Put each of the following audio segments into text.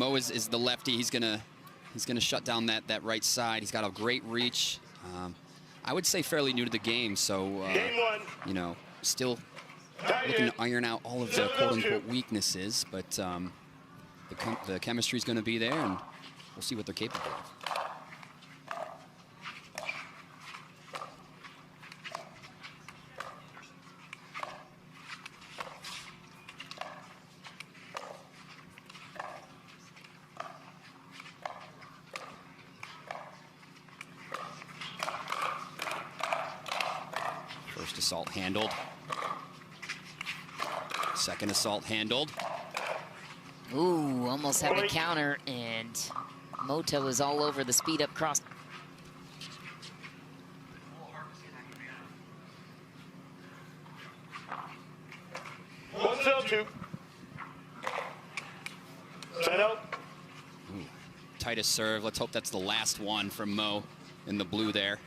Mo is the lefty. He's gonna shut down that right side. He's got a great reach. I would say fairly new to the game, so you know, still looking to iron out all of the quote-unquote weaknesses, but the chemistry is going to be there, and we'll see what they're capable of. First assault handled. Second assault handled. Ooh, almost had the counter, and Moto is all over the speed up cross. Two. Set out. Ooh, tightest serve. Let's hope that's the last one from Mo in the blue there.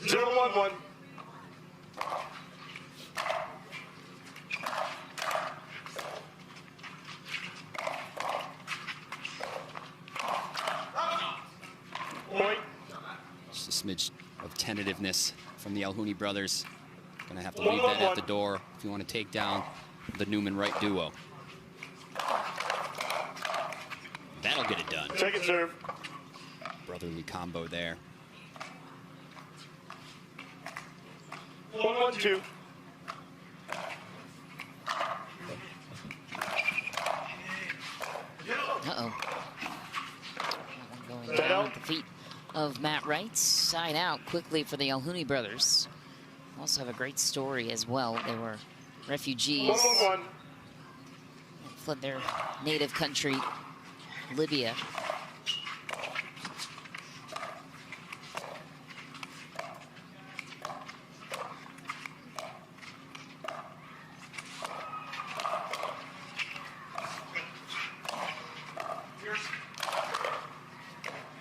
0-1-1. Point. Just a smidge of tentativeness from the Alhouni brothers. Gonna have to leave that at the door if you want to take down the Newman Wright duo. That'll get it done. Second serve. Brotherly combo there. 1-1-2. Uh-oh. That one going down at the feet of Matt Wright. Side out quickly for the Alhouni brothers. Also have a great story as well. They were refugees. 1-1-1. Fled their native country, Libya.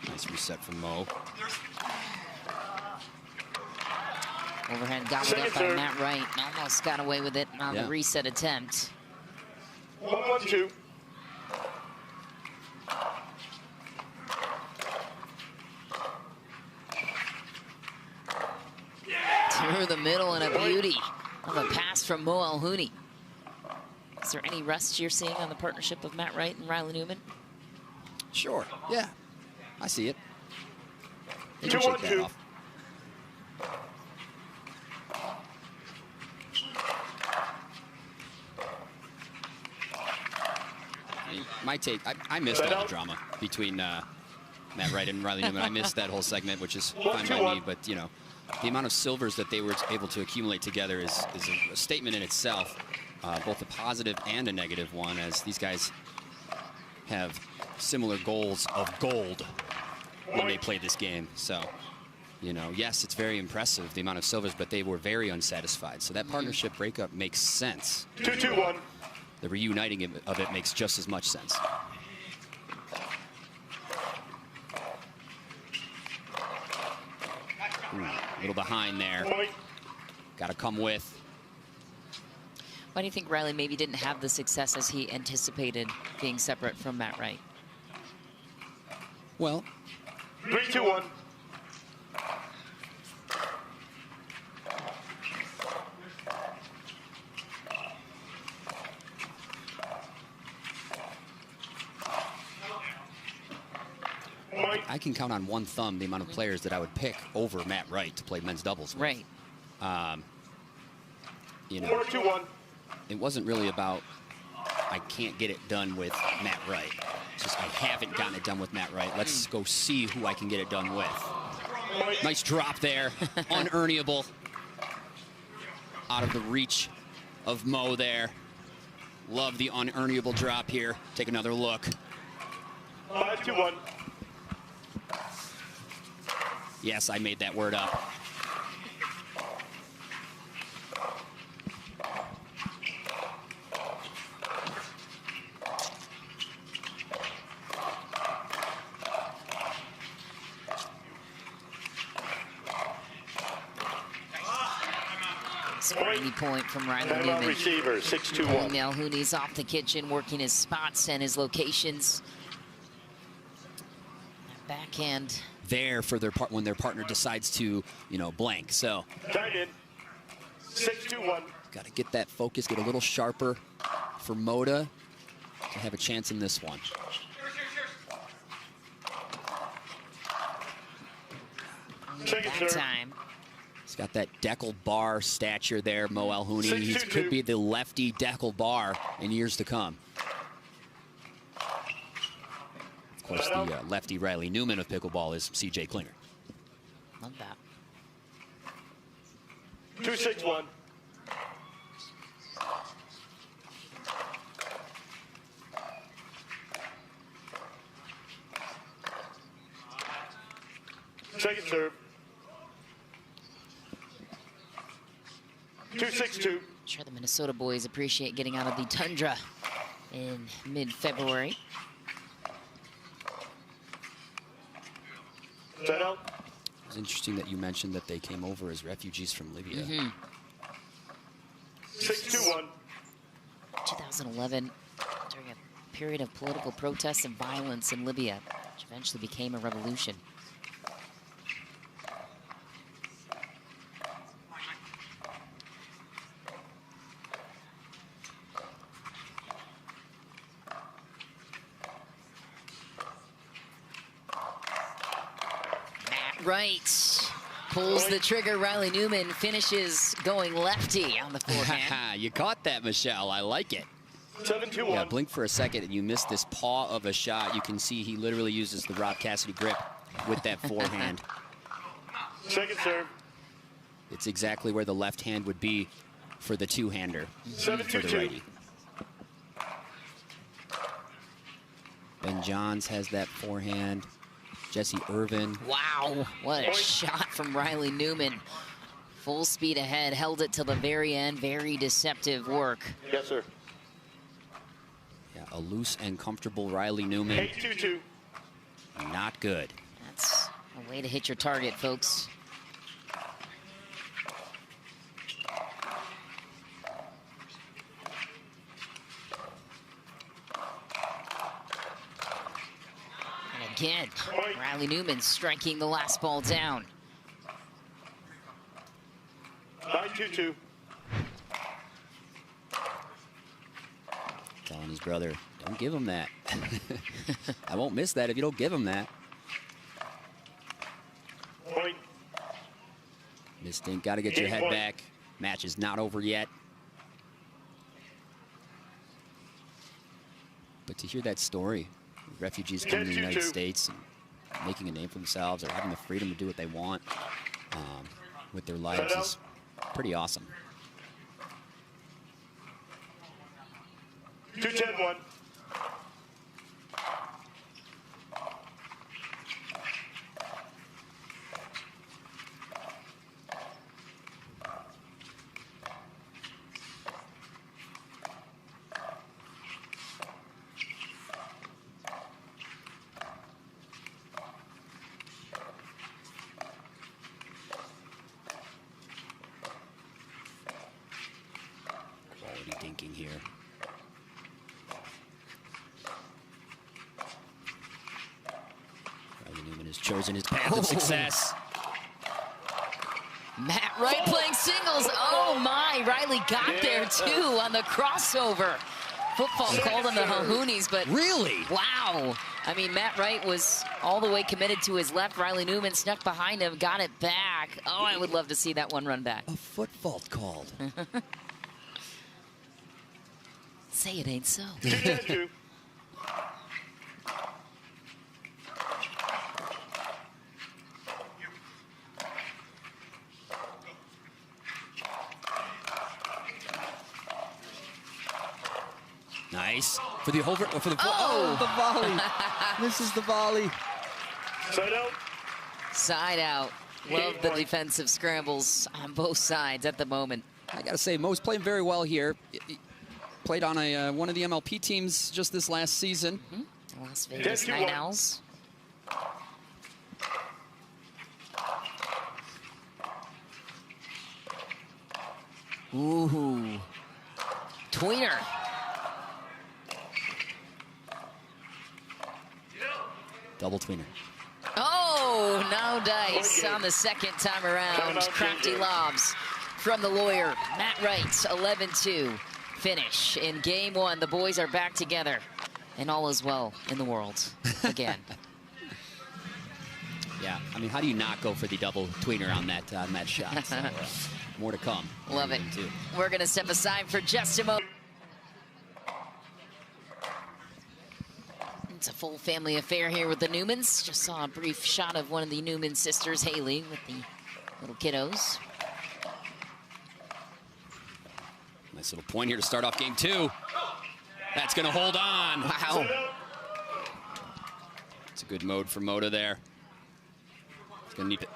Nice reset from Mo. Overhand gobbled up by Matt Wright. Almost got away with it on the reset attempt. 1-1-2. Through the middle, and a beauty of a pass from Mo Alhouni. Is there any rust you're seeing on the partnership of Matt Wright and Riley Newman? Sure, yeah. I see it. They can shake that off. My take, I missed all the drama between Matt Wright and Riley Newman. I missed that whole segment, which is fine by me, but you know, the amount of silvers that they were able to accumulate together is a statement in itself, both a positive and a negative one, as these guys have similar goals of gold when they play this game. So, you know, yes, it's very impressive, the amount of silvers, but they were very unsatisfied. So that partnership breakup makes sense. 2-2-1. The reuniting of it makes just as much sense. Ooh, a little behind there. Got to come with. Why do you think Riley maybe didn't have the success as he anticipated being separate from Matt Wright? Well, 3-2-1. I can count on one thumb the amount of players that I would pick over Matt Wright to play men's doubles with. Right. You know, 4-2-1. it wasn't really about I can't get it done with Matt Wright. It's just I haven't gotten it done with Matt Wright. Let's go see who I can get it done with. Nice drop there. Unearnable. Out of the reach of Mo there. Love the unearnable drop here. Take another look. 5-2-1. Yes, I made that word up. Springy point from Riley Newman. Receiver, 6-2-1. Alhouni's off the kitchen, working his spots and his locations. backhand. There for their part when their partner decides to, you know, blank. So Tied in. 6-2-1. got to get that focus, get a little sharper for Moda to have a chance in this one. Second That serve. time. He's got that Deckel bar stature there, Mo Alhouni. He 6-2-2. could be the lefty Deckel bar in years to come. Of course, the lefty Riley Newman of pickleball is C.J. Klinger. Love that. 2-6-1. Second serve. 2-6-2. I'm sure the Minnesota boys appreciate getting out of the tundra in mid-February. Set out. It's interesting that you mentioned that they came over as refugees from Libya. 6-2-1. 2011, during a period of political protests and violence in Libya, which eventually became a revolution. Matt Wright pulls the trigger. Riley Newman finishes going lefty on the forehand. You caught that, Michelle. I like it. 7-2-1. Yeah, blink for a second and you missed this paw of a shot. You can see he literally uses the Rob Cassidy grip with that forehand. Second serve. It's exactly where the left hand would be for the two-hander for the 7-2-2. righty. Ben Johns has that forehand. Jesse Irvin. Wow, what a shot from Riley Newman. Full speed ahead, held it till the very end. Very deceptive work. Yes, sir. Yeah, a loose and comfortable Riley Newman. 8-2-2. Not good. That's a way to hit your target, folks. And again, Riley Newman striking the last ball down. 9-2-2. Telling his brother, don't give him that. I won't miss that if you don't give him that. Point. Mistink, got to get your head back. Match is not over yet. But to hear that story, refugees coming to the United 10-2-2. States and making a name for themselves or having the freedom to do what they want with their lives is pretty awesome. 2-10-1. Quality dinking here. Riley Newman has chosen his path of success. Matt Wright playing singles. Oh my, Riley got there too on the crossover. Football called on the Alhounis, but Really? wow. I mean, Matt Wright was all the way committed to his left. Riley Newman snuck behind him, got it back. Oh, I would love to see that one run back. A foot fault called. Say it ain't so. 2-10-2. Nice. For the over, for the, Oh! the volley. This is the volley. Side out. Side out. Love the defensive scrambles on both sides at the moment. I got to say, Mo's playing very well here. He played on a one of the MLP teams just this last season. The Las Vegas 10-2-1. Night Owls. Ooh. Tweener. Double tweener. Oh, no dice on the second time around. Crafty lobs from the lawyer. Matt Wright, 11-2 finish in game one. The boys are back together, and all is well in the world again. Yeah, I mean, how do you not go for the double tweener on that shot? So, more to come. Love it. We're going to step aside for just a moment. It's a full family affair here with the Newmans. Just saw a brief shot of one of the Newman sisters, Haley, with the little kiddos. Nice little point here to start off game two. That's going to hold on. Wow. It's a good mode for Moda there. It's going to need it.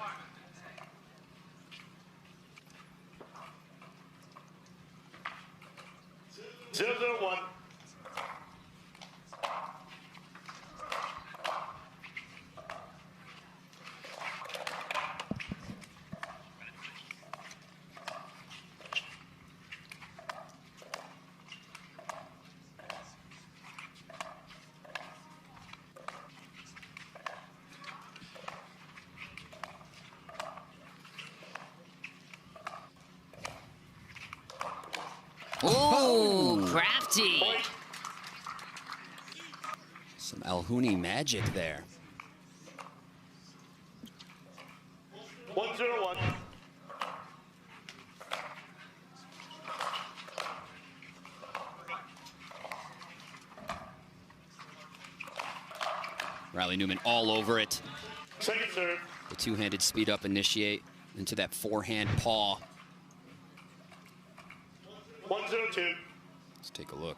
0-0-1. Oh, crafty. Some Alhouni magic there. 1-0-1. Riley Newman all over it. Second serve. The two-handed speed up initiate into that forehand paw. 1-0-2. Let's take a look.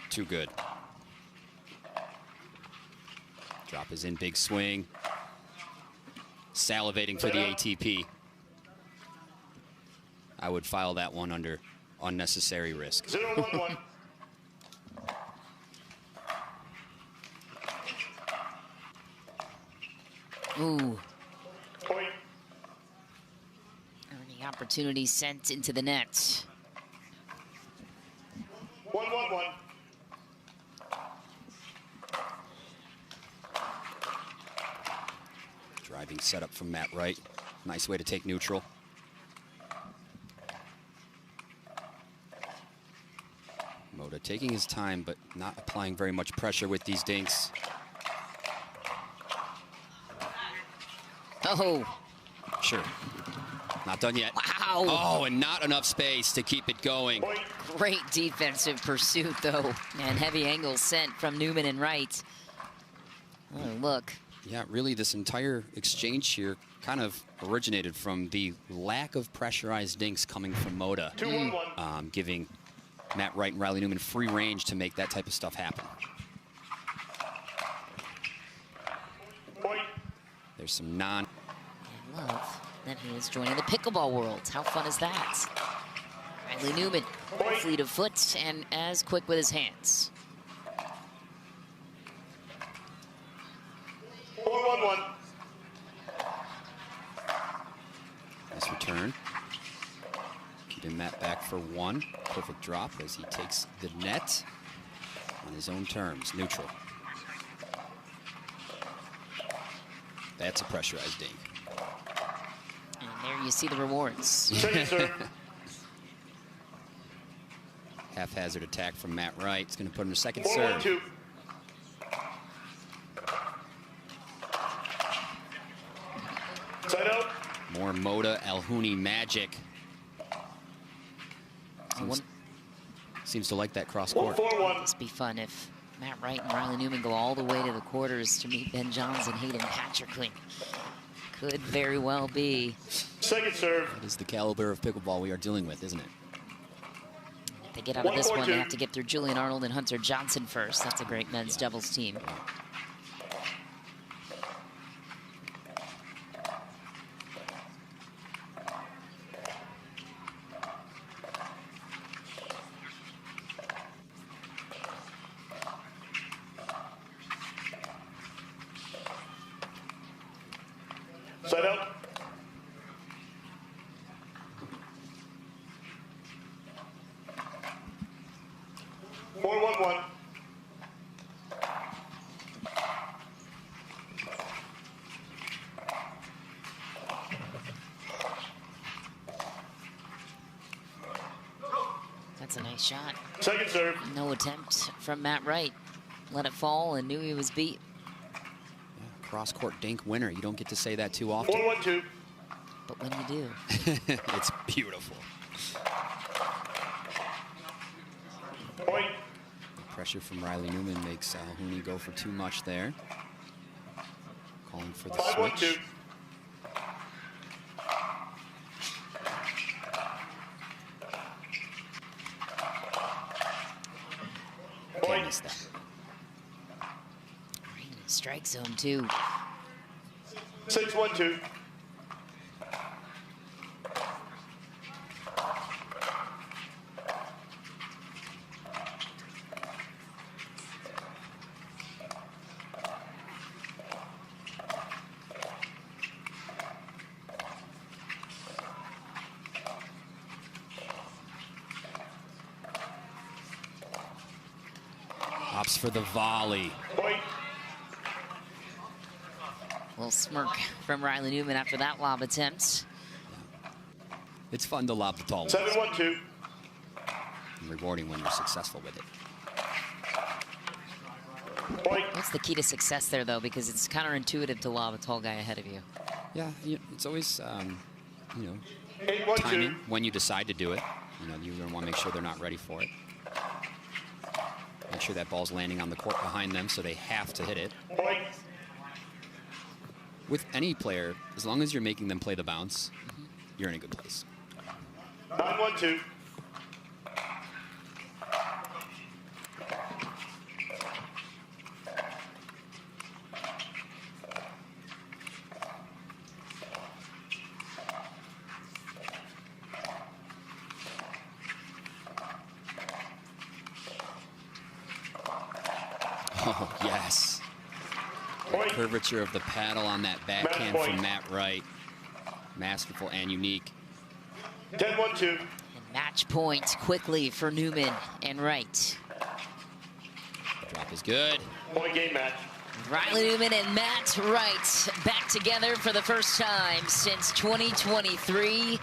Too good. Drop is in, big swing. Salivating for the ATP. I would file that one under unnecessary risk. 0-1-1. Ooh. Point. Earning opportunity sent into the net. 1-1-1. Driving setup from Matt Wright. Nice way to take neutral. Moda taking his time, but not applying very much pressure with these dinks. Oh. Sure. Not done yet. Wow. Oh, and not enough space to keep it going. Point. Great defensive pursuit, though. And heavy angles sent from Newman and Wright. Oh, look. Yeah, really, this entire exchange here kind of originated from the lack of pressurized dinks coming from Moda, 2-1-1. giving Matt Wright and Riley Newman free range to make that type of stuff happen. Point. There's some non... I love that he is joining the pickleball world. How fun is that? Riley Newman, fleet of foot and as quick with his hands. 4-1-1. Nice return. Keeping Matt back for one. Perfect drop as he takes the net on his own terms. Neutral. That's a pressurized dink. And there you see the rewards. Second serve. Haphazard attack from Matt Wright. It's going to put him to second serve. 4-1-2. Side out. More Moda Alhouni magic. Seems to like that cross court. 1-4-1. This be fun if Matt Wright and Riley Newman go all the way to the quarters to meet Ben Johns and Hayden Patrickling. Could very well be. Second serve. That is the caliber of pickleball we are dealing with, isn't it? If they get out of this one, they have to get through Julian Arnold and Hunter Johnson first. That's a great men's doubles team. Side out. Four, 1-1. Nice shot. Second serve. No attempt from Matt Wright. Let it fall and knew he was beat. Yeah, cross-court dink winner. You don't get to say that too often. 4-1-2. But when you do, It's beautiful. Point. Pressure from Riley Newman makes Alhouni go for too much there. Calling for the 5-1-2. switch. Can't miss that. right in the strike zone too. 6-1-2. Opts for the volley. Point. Little smirk from Riley Newman after that lob attempt. It's fun to lob the tall ones. 7-1-2. And rewarding when you're successful with it. Point. What's the key to success there, though? Because it's counterintuitive to lob a tall guy ahead of you. Yeah, it's always, you know, 8-1-2. timing when you decide to do it. You know, you're going to want to make sure they're not ready for it. Make sure that ball's landing on the court behind them, so they have to hit it. Point. With any player, as long as you're making them play the bounce, you're in a good place. 9-1-2. Oh, yes. Point. Curvature of the paddle on that backhand Match from point. Matt Wright. Masterful and unique. 10-1-2. And match point quickly for Newman and Wright. The drop is good. Point game match. Riley Newman and Matt Wright back together for the first time since 2023.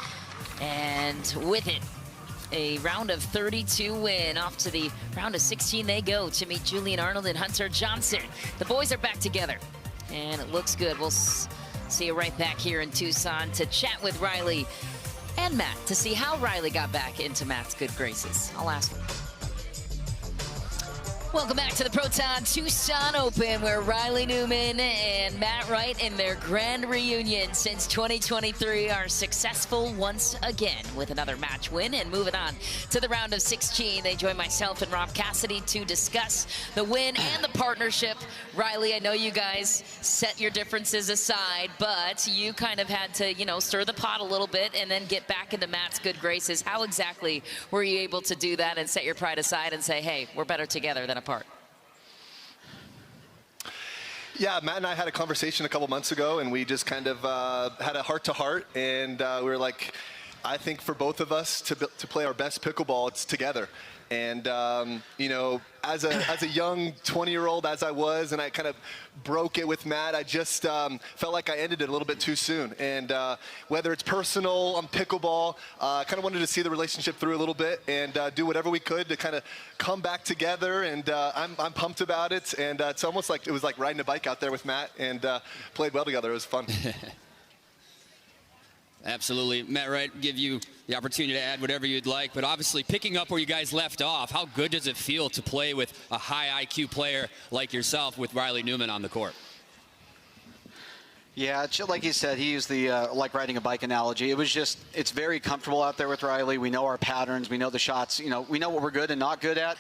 And with it, a round of 32 win. Off to the round of 16 they go to meet Julian Arnold and Hunter Johnson. The boys are back together, and it looks good. We'll see you right back here in Tucson to chat with Riley and Matt to see how Riley got back into Matt's good graces. I'll ask him. Welcome back to the Proton Tucson Open, where Riley Newman and Matt Wright in their grand reunion since 2023 are successful once again with another match win. And moving on to the round of 16, they join myself and Rob Cassidy to discuss the win and the partnership. Riley, I know you guys set your differences aside, but you kind of had to, you know, stir the pot a little bit and then get back into Matt's good graces. How exactly were you able to do that and set your pride aside and say, hey, we're better together than apart? Yeah, Matt and I had a conversation a couple months ago, and we just kind of had a heart-to-heart, and we were like, I think for both of us to play our best pickleball, it's together. And, you know, as a young 20-year-old as I was, and I kind of broke it with Matt, I just felt like I ended it a little bit too soon. And whether it's personal on pickleball, kind of wanted to see the relationship through a little bit and do whatever we could to kind of come back together. And I'm pumped about it. And it's almost like it was like riding a bike out there with Matt, and played well together. It was fun. Absolutely. Matt Wright, give you the opportunity to add whatever you'd like, but obviously picking up where you guys left off, how good does it feel to play with a high IQ player like yourself with Riley Newman on the court? Yeah, like you said, he used the like riding a bike analogy. It was just, it's very comfortable out there with Riley. We know our patterns. We know the shots. You know, we know what we're good and not good at.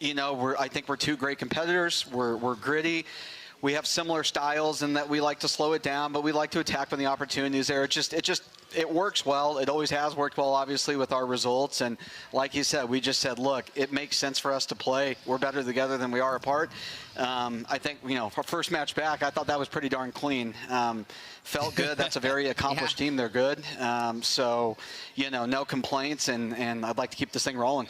You know, I think we're two great competitors. We're gritty. We have similar styles in that we like to slow it down, but we like to attack when the opportunities there. It works well. It always has worked well, obviously, with our results. And like you said, we just said, look, it makes sense for us to play. We're better together than we are apart. I think, you know, our first match back, I thought that was pretty darn clean. Felt good. That's a very accomplished team. They're good. So, you know, no complaints, and I'd like to keep this thing rolling.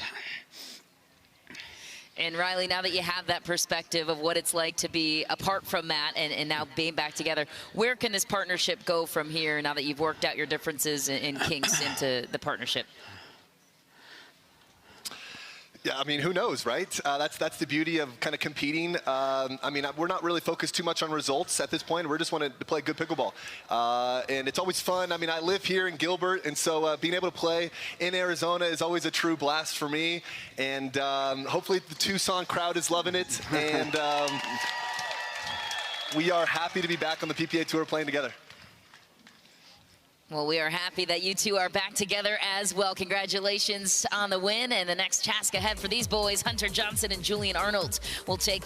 And Riley, now that you have that perspective of what it's like to be apart from Matt and now being back together, where can this partnership go from here now that you've worked out your differences and kinks into the partnership? Yeah, I mean, who knows, right? That's the beauty of kind of competing. I mean, we're not really focused too much on results at this point. We're just wanting to play good pickleball. And it's always fun. I mean, I live here in Gilbert, and so being able to play in Arizona is always a true blast for me. And hopefully the Tucson crowd is loving it. And we are happy to be back on the PPA Tour playing together. Well, we are happy that you two are back together as well. Congratulations on the win. And the next task ahead for these boys, Hunter Johnson and Julian Arnold, will take